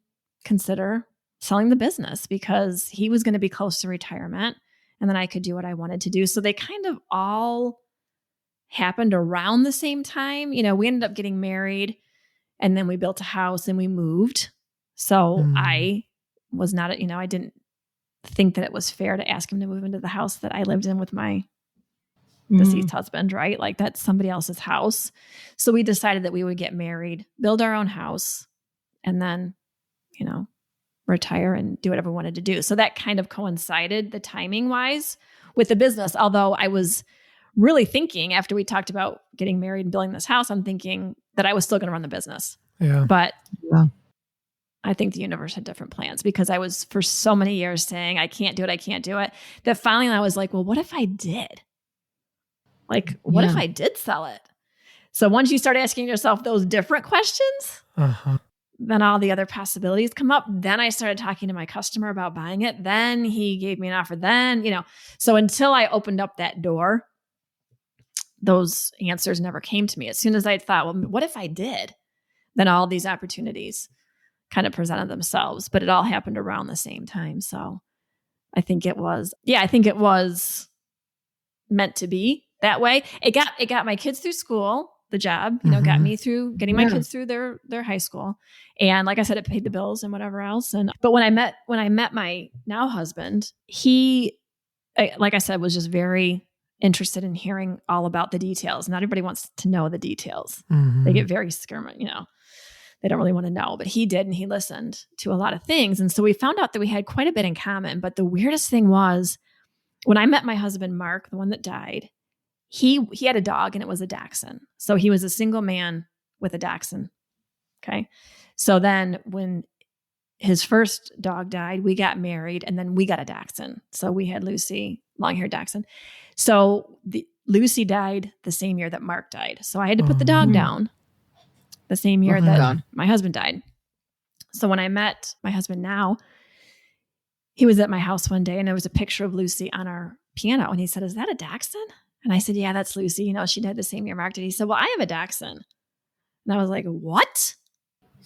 consider selling the business because he was going to be close to retirement and then I could do what I wanted to do. So they kind of all happened around the same time. We ended up getting married and then we built a house and we moved. So I was not, I didn't think that it was fair to ask him to move into the house that I lived in with my deceased husband, right? Like that's somebody else's house. So we decided that we would get married, build our own house, and then, retire and do whatever we wanted to do. So that kind of coincided the timing wise with the business. Although I was really thinking after we talked about getting married and building this house, I'm thinking that I was still going to run the business. Yeah. But I think the universe had different plans because I was for so many years saying, I can't do it. That finally I was like, well, what if I did? Like, what if I did sell it? So once you start asking yourself those different questions, then all the other possibilities come up. Then I started talking to my customer about buying it. Then he gave me an offer. Then, so until I opened up that door, those answers never came to me. As soon as I thought, well, what if I did? Then all these opportunities kind of presented themselves, but it all happened around the same time. So I think it was meant to be that way. It got my kids through school. The job, got me through getting my kids through their high school. And like I said, it paid the bills and whatever else. But when I met my now husband, he, like I said, was just very interested in hearing all about the details. Not everybody wants to know the details. They get very scared, they don't really want to know, but he did. And he listened to a lot of things. And so we found out that we had quite a bit in common. But the weirdest thing was when I met my husband, Mark, the one that died, he had a dog and it was a Dachshund. So he was a single man with a Dachshund. Okay. So then when his first dog died, we got married and then we got a Dachshund. So we had Lucy, long-haired Dachshund. So Lucy died the same year that Mark died. So I had to put the Oh. dog down the same year Oh my that God. my husband died. So when I met my husband now, he was at my house one day and there was a picture of Lucy on our piano. And he said, "Is that a dachshund?" And I said, "Yeah, that's Lucy. You know, she died the same year Mark did." He said, "Well, I have a dachshund." And I was like, "What?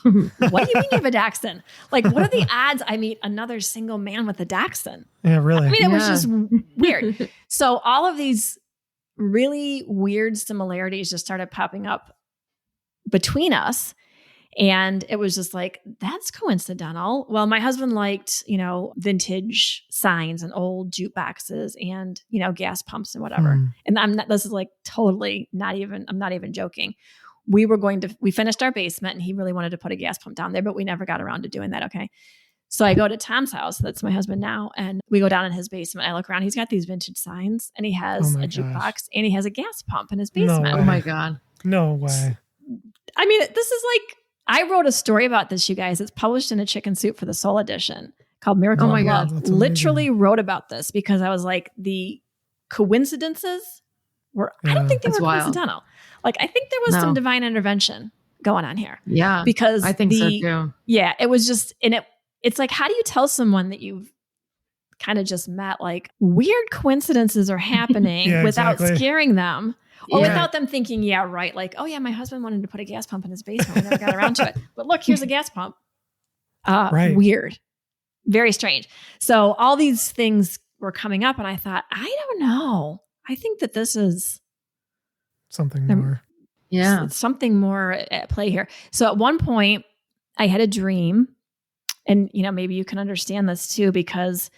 What do you mean you have a dachshund? Like, what are the odds I meet another single man with a dachshund?" Yeah, really. I mean, it was just weird. So all of these really weird similarities just started popping up between us. And it was just like, that's coincidental. Well, my husband liked, you know, vintage signs and old jukeboxes and, you know, gas pumps and whatever. And this is like totally I'm not even joking. We finished our basement and he really wanted to put a gas pump down there, but we never got around to doing that. Okay. So I go to Tom's house. That's my husband now. And we go down in his basement. I look around. He's got these vintage signs and he has a jukebox and he has a gas pump in his basement. Oh my God. No way. I mean, this is like, I wrote a story about this, you guys. It's published in a Chicken Soup for the Soul edition called Miracle Oh my of God. Love. Literally wrote about this because I was like, the coincidences were, I don't think they were coincidental. Like, I think there was some divine intervention going on here. Yeah. Because I think so too. Yeah, it was just, and it's like, how do you tell someone that you've kind of just met? Like, weird coincidences are happening without scaring them. Or without them thinking, yeah, right. Like, oh yeah, my husband wanted to put a gas pump in his basement. We never got around to it. But look, here's a gas pump. Weird. Very strange. So all these things were coming up and I thought, I don't know. I think that this is something more. Yeah. Something more at play here. So at one point I had a dream, and you know, maybe you can understand this too, because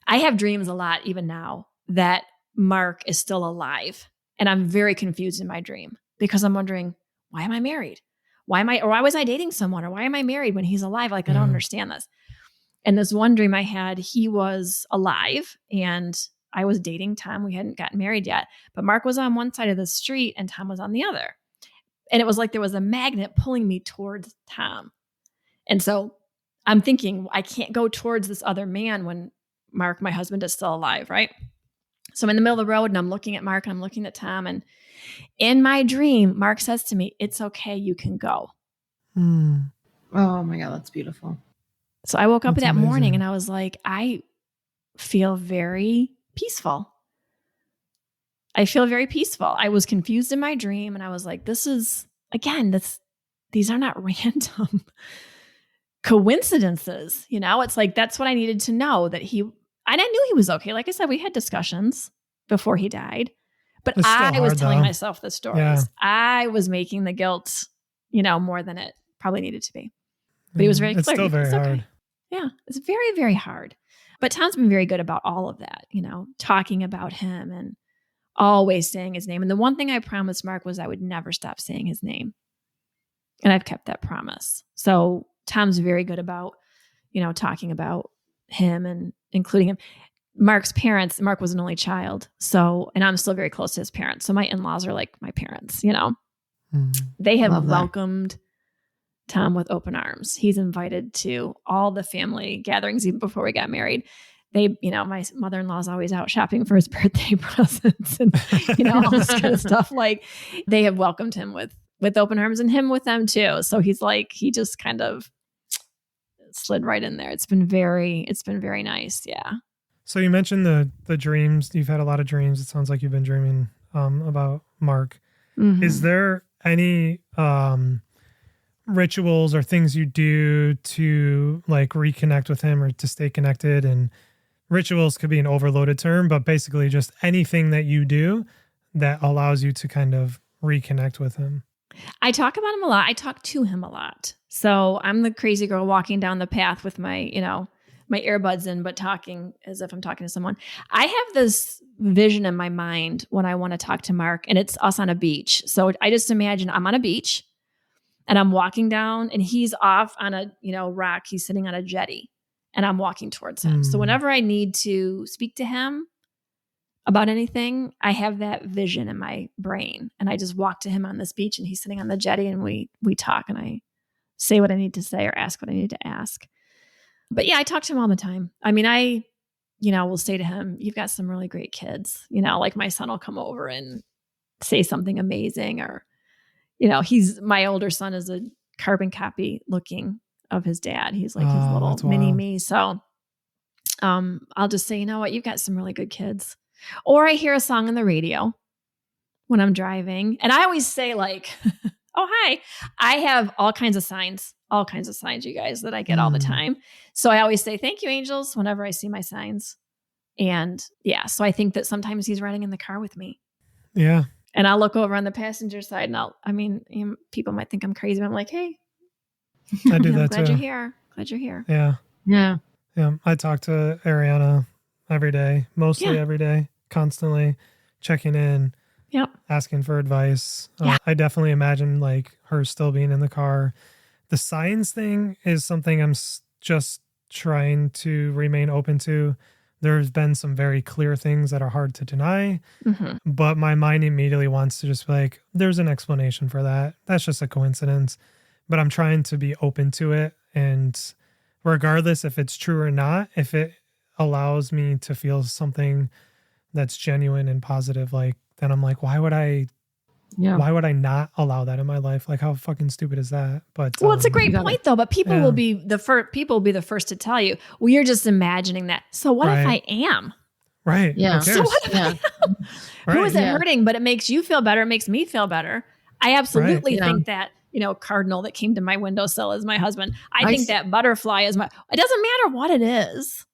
I have dreams a lot, even now, that Mark is still alive. And I'm very confused in my dream because I'm wondering, why am I married? Why was I dating someone? Or why am I married when he's alive? Like, I don't understand this. And this one dream I had, he was alive and I was dating Tom. We hadn't gotten married yet, but Mark was on one side of the street and Tom was on the other. And it was like there was a magnet pulling me towards Tom. And so I'm thinking, I can't go towards this other man when Mark, my husband, is still alive, right? So I'm in the middle of the road and I'm looking at Mark and I'm looking at Tom. And in my dream, Mark says to me, "It's okay, you can go." Oh my God, that's beautiful. So I woke up that morning and I was like, I feel very peaceful. I feel very peaceful. I was confused in my dream and I was like, this is, again, these are not random coincidences. You know, it's like, that's what I needed to know, that and I knew he was okay. Like I said, we had discussions before he died, but I was telling myself the stories. Yeah. I was making the guilt, you know, more than it probably needed to be. But he was very clear. It's still very hard. Okay. Yeah, it's very, very hard. But Tom's been very good about all of that, you know, talking about him and always saying his name. And the one thing I promised Mark was I would never stop saying his name. And I've kept that promise. So Tom's very good about, you know, talking about him and including him. Mark's parents, Mark was an only child. So, and I'm still very close to his parents. So my in-laws are like my parents, you know. They have welcomed Tom with open arms. He's invited to all the family gatherings even before we got married. They, you know, my mother-in-law's always out shopping for his birthday presents and, you know, all this kind of stuff. Like, they have welcomed him with open arms and him with them too. So he's like, he just kind of slid right in there. It's been very nice. Yeah. So you mentioned the dreams. You've had a lot of dreams. It sounds like you've been dreaming about Mark. Is there any rituals or things you do to like reconnect with him or to stay connected? And rituals could be an overloaded term, but basically just anything that you do that allows you to kind of reconnect with him. I talk about him a lot. I talk to him a lot. So I'm the crazy girl walking down the path with my, you know, my earbuds in, but talking as if I'm talking to someone. I have this vision in my mind when I want to talk to Mark, and it's us on a beach. So I just imagine I'm on a beach and I'm walking down and he's off on a, you know, rock. He's sitting on a jetty and I'm walking towards him. So whenever I need to speak to him about anything, I have that vision in my brain and I just walk to him on this beach and he's sitting on the jetty and we talk and I say what I need to say or ask what I need to ask. But yeah, I talk to him all the time. I mean, I, you know, will say to him, "You've got some really great kids." You know, like my son will come over and say something amazing, or, my older son is a carbon copy looking of his dad. He's like his little mini me. So I'll just say, you know what, you've got some really good kids. Or I hear a song on the radio when I'm driving. And I always say like, oh, hi. I have all kinds of signs, you guys, that I get all the time. So I always say, thank you, angels, whenever I see my signs. And yeah, so I think that sometimes he's riding in the car with me. Yeah. And I'll look over on the passenger side and people might think I'm crazy, but I'm like, hey, I do that glad too. Glad you're here. Yeah. Yeah. Yeah. I talk to Ariana every day, mostly every day, constantly checking in, asking for advice. I definitely imagine like her still being in the car. The signs thing is something I'm just trying to remain open to. There's been some very clear things that are hard to deny, but my mind immediately wants to just be like, there's an explanation for that. That's just a coincidence. But I'm trying to be open to it. And regardless if it's true or not, if it allows me to feel something that's genuine and positive, like, then I'm like, why would I not allow that in my life? Like, how fucking stupid is that? But well, it's a great point though, but people will be the first to tell you, well, you're just imagining that. So what if I am? Right. Yeah. So what if I am? Who is it hurting? But it makes you feel better. It makes me feel better. I absolutely think that, cardinal that came to my windowsill is my husband. I think that butterfly is it doesn't matter what it is.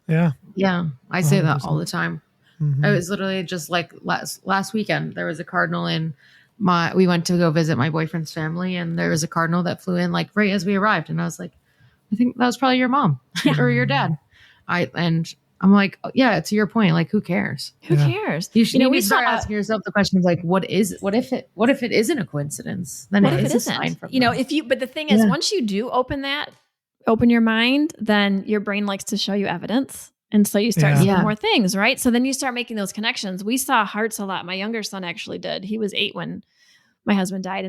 Yeah. Yeah. I say 100%. That all the time. Mm-hmm. It was literally just like last weekend, there was a cardinal we went to go visit my boyfriend's family, and there was a cardinal that flew in like right as we arrived. And I was like, I think that was probably your mom or your dad. I'm like, oh, yeah, to your point, like, who cares? Who cares? You should we start asking yourself the question of like, what if it isn't a coincidence? Then what it if is it isn't? A sign from but the thing is, once you do open your mind, then your brain likes to show you evidence. And so you start seeing more things, right? So then you start making those connections. We saw hearts a lot. My younger son actually did. He was 8 when my husband died.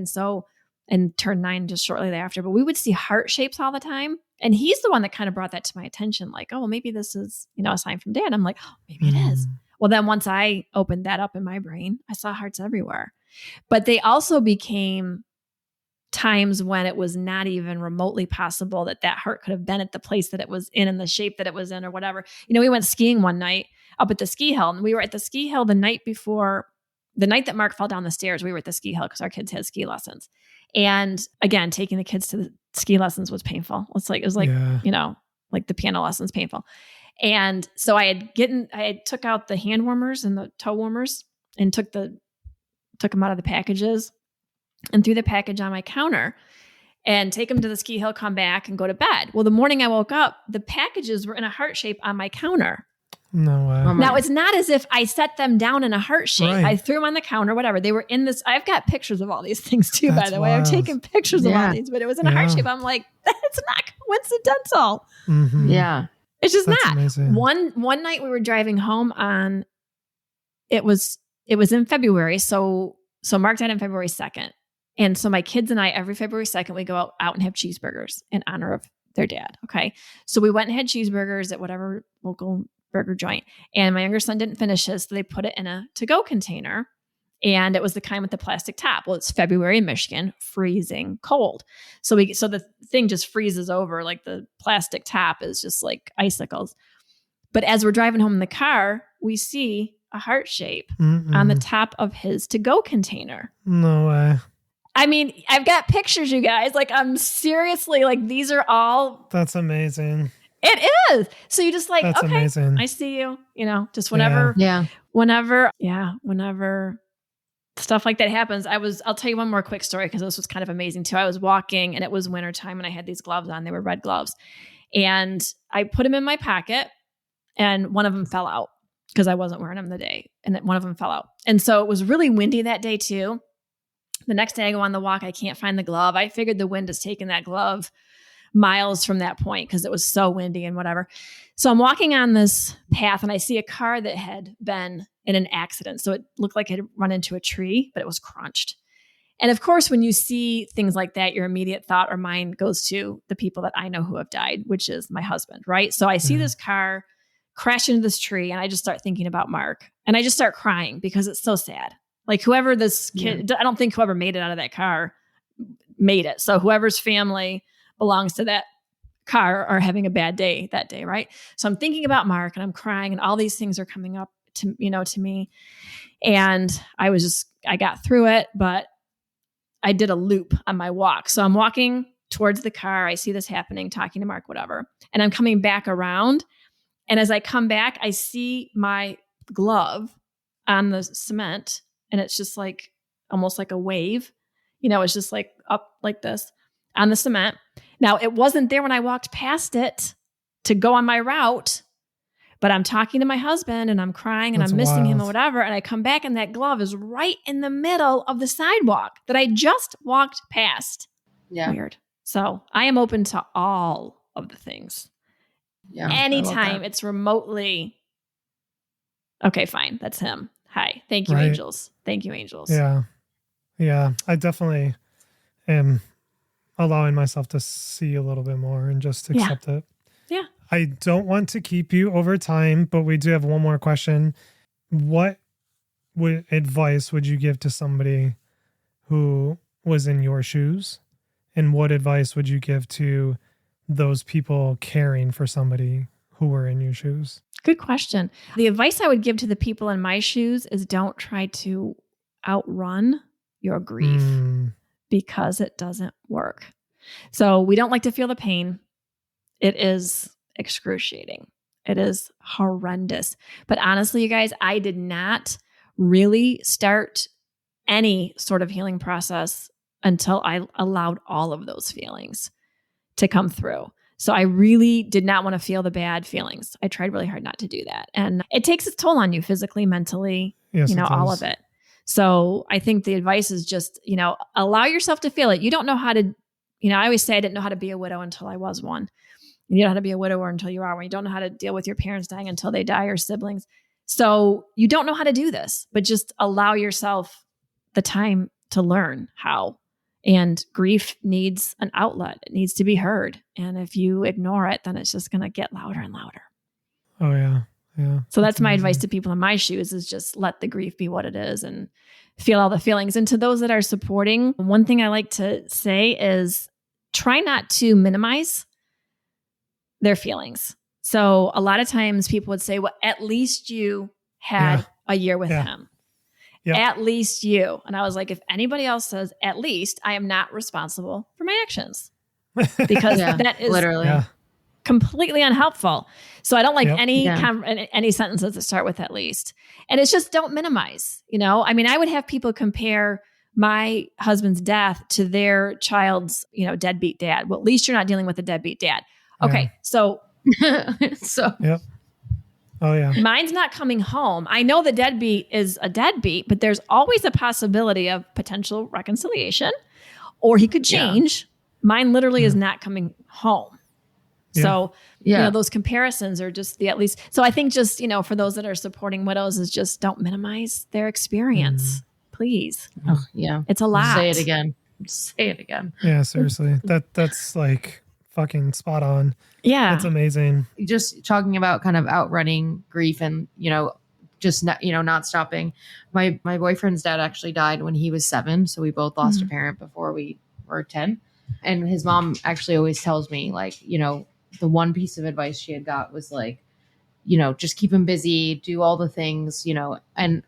And turned 9 just shortly thereafter. But we would see heart shapes all the time. And he's the one that kind of brought that to my attention. Like, oh, well, maybe this is, a sign from dad. I'm like, oh, maybe it is. Well, then once I opened that up in my brain, I saw hearts everywhere. But they also became times when it was not even remotely possible that heart could have been at the place that it was in the shape that it was in or whatever. We went skiing one night up at the ski hill, and we were at the ski hill the night that Mark fell down the stairs. We were at the ski hill because our kids had ski lessons. And again, taking the kids to the ski lessons was painful. It was like the piano lessons painful. And so I took out the hand warmers and the toe warmers and took them out of the packages and threw the package on my counter and take them to the ski hill, come back and go to bed. Well, the morning I woke up, the packages were in a heart shape on my counter. No way. Now, it's not as if I set them down in a heart shape. Right. I threw them on the counter, whatever. They were in this. I've got pictures of all these things too, by the way. I've taken pictures of all these, but it was in a heart shape. I'm like, that's not coincidental. Mm-hmm. Yeah. It's just that's not. Amazing. One night we were driving home it was in February. So Mark died on February 2nd. And so my kids and I, every February 2nd, we go out and have cheeseburgers in honor of their dad. Okay. So we went and had cheeseburgers at whatever local burger joint. And my younger son didn't finish his, so they put it in a to-go container. And it was the kind with the plastic top. Well, it's February in Michigan, freezing cold. So the thing just freezes over, like the plastic top is just like icicles. But as we're driving home in the car, we see a heart shape on the top of his to-go container. No way. I mean, I've got pictures, you guys. Like, I'm seriously, like, these are all. That's amazing. It is. So you just like, that's okay, amazing. I see you, just whenever, whenever stuff like that happens. I'll tell you one more quick story because this was kind of amazing too. I was walking and it was wintertime and I had these gloves on. They were red gloves. And I put them in my pocket and one of them fell out because I wasn't wearing them the day. And one of them fell out. And so it was really windy that day too. The next day I go on the walk. I can't find the glove. I figured the wind has taken that glove miles from that point because it was so windy and whatever. So I'm walking on this path and I see a car that had been in an accident. So it looked like it had run into a tree, but it was crunched. And of course, when you see things like that, your immediate thought or mind goes to the people that I know who have died, which is my husband, right? So I see this car crash into this tree and I just start thinking about Mark and I just start crying because it's so sad. Like whoever this kid, I don't think whoever made it out of that car made it. So whoever's family belongs to that car are having a bad day that day, right? So I'm thinking about Mark and I'm crying and all these things are coming up to me. And I got through it, but I did a loop on my walk. So I'm walking towards the car. I see this happening, talking to Mark, whatever. And I'm coming back around. And as I come back, I see my glove on the cement. And it's just like, almost like a wave. It's just like up like this on the cement. Now, it wasn't there when I walked past it to go on my route, but I'm talking to my husband and I'm crying and I'm missing him or whatever. And I come back and that glove is right in the middle of the sidewalk that I just walked past. Yeah. Weird. So I am open to all of the things. Yeah. Anytime it's remotely, okay, fine. That's him. Hi. Thank you, angels. Thank you, angels. Yeah. Yeah. I definitely am allowing myself to see a little bit more and just accept it. Yeah. I don't want to keep you over time, but we do have one more question. What advice would you give to somebody who was in your shoes? And what advice would you give to those people caring for somebody who were in your shoes? Good question. The advice I would give to the people in my shoes is don't try to outrun your grief because it doesn't work. So we don't like to feel the pain. It is excruciating. It is horrendous. But honestly, you guys, I did not really start any sort of healing process until I allowed all of those feelings to come through. So I really did not want to feel the bad feelings. I tried really hard not to do that. And it takes its toll on you physically, mentally, all of it. So I think the advice is just, allow yourself to feel it. You don't know how to, I always say I didn't know how to be a widow until I was one. You don't know how to be a widower until you are one. You don't know how to deal with your parents dying until they die or siblings. So you don't know how to do this, but just allow yourself the time to learn how. And grief needs an outlet. It needs to be heard. And if you ignore it, then it's just going to get louder and louder. Oh, yeah. Yeah. So that's my advice to people in my shoes is just let the grief be what it is and feel all the feelings. And to those that are supporting, one thing I like to say is try not to minimize their feelings. So a lot of times people would say, well, at least you had a year with him. Yep. At least you. And I was like, if anybody else says at least, I am not responsible for my actions because that is literally completely unhelpful. So I don't like any sentences that start with at least. And it's just don't minimize, I mean, I would have people compare my husband's death to their child's, deadbeat dad. Well, at least you're not dealing with a deadbeat dad. Okay. So, yep. Oh yeah. Mine's not coming home. I know the deadbeat is a deadbeat, but there's always a possibility of potential reconciliation or he could change. Yeah. Mine literally is not coming home. Yeah. So, those comparisons are just the at least. So I think just, for those that are supporting widows is just don't minimize their experience, please. Oh, yeah. It's a lot. Say it again. Say it again. Yeah, seriously. That's like fucking spot on. Yeah. That's amazing. Just talking about kind of outrunning grief and, just not, not stopping. My boyfriend's dad actually died when he was 7. So we both lost a parent before we were 10. And his mom actually always tells me like, the one piece of advice she had got was like, just keep him busy, do all the things, and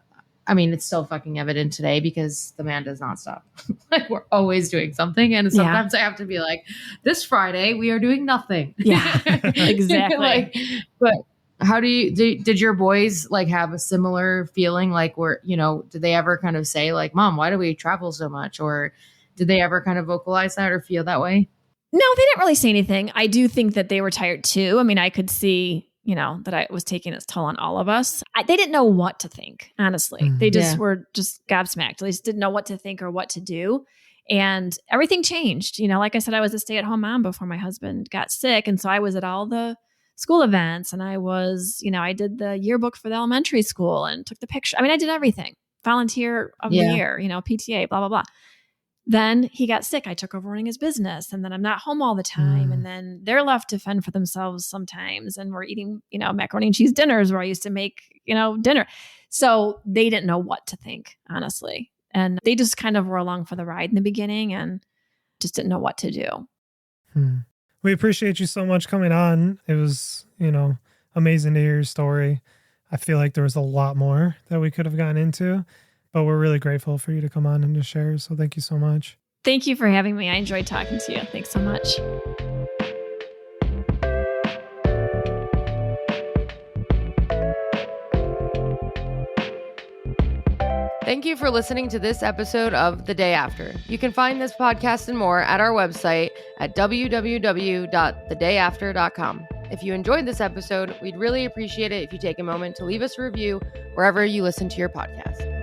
I mean, it's still fucking evident today because the man does not stop. Like we're always doing something. And sometimes I have to be like, this Friday, we are doing nothing. Yeah, exactly. But how did your boys like have a similar feeling? Like did they ever kind of say like, Mom, why do we travel so much? Or did they ever kind of vocalize that or feel that way? No, they didn't really say anything. I do think that they were tired too. I mean, I could see that I was taking its toll on all of us. They didn't know what to think, honestly. Mm-hmm. They just were just gobsmacked. They just didn't know what to think or what to do. And everything changed. Like I said, I was a stay-at-home mom before my husband got sick. And so I was at all the school events and I was, I did the yearbook for the elementary school and took the picture. I mean, I did everything. Volunteer of the year, PTA, blah, blah, blah. Then he got sick. I took over running his business and then I'm not home all the time. And then they're left to fend for themselves sometimes. And we're eating, macaroni and cheese dinners where I used to make, dinner. So they didn't know what to think, honestly. And they just kind of were along for the ride in the beginning and just didn't know what to do. We appreciate you so much coming on. It was, amazing to hear your story. I feel like there was a lot more that we could have gotten into, but we're really grateful for you to come on and to share. So thank you so much. Thank you for having me. I enjoyed talking to you. Thanks so much. Thank you for listening to this episode of The Day After. You can find this podcast and more at our website at www.thedayafter.com. If you enjoyed this episode, we'd really appreciate it if you take a moment to leave us a review wherever you listen to your podcast.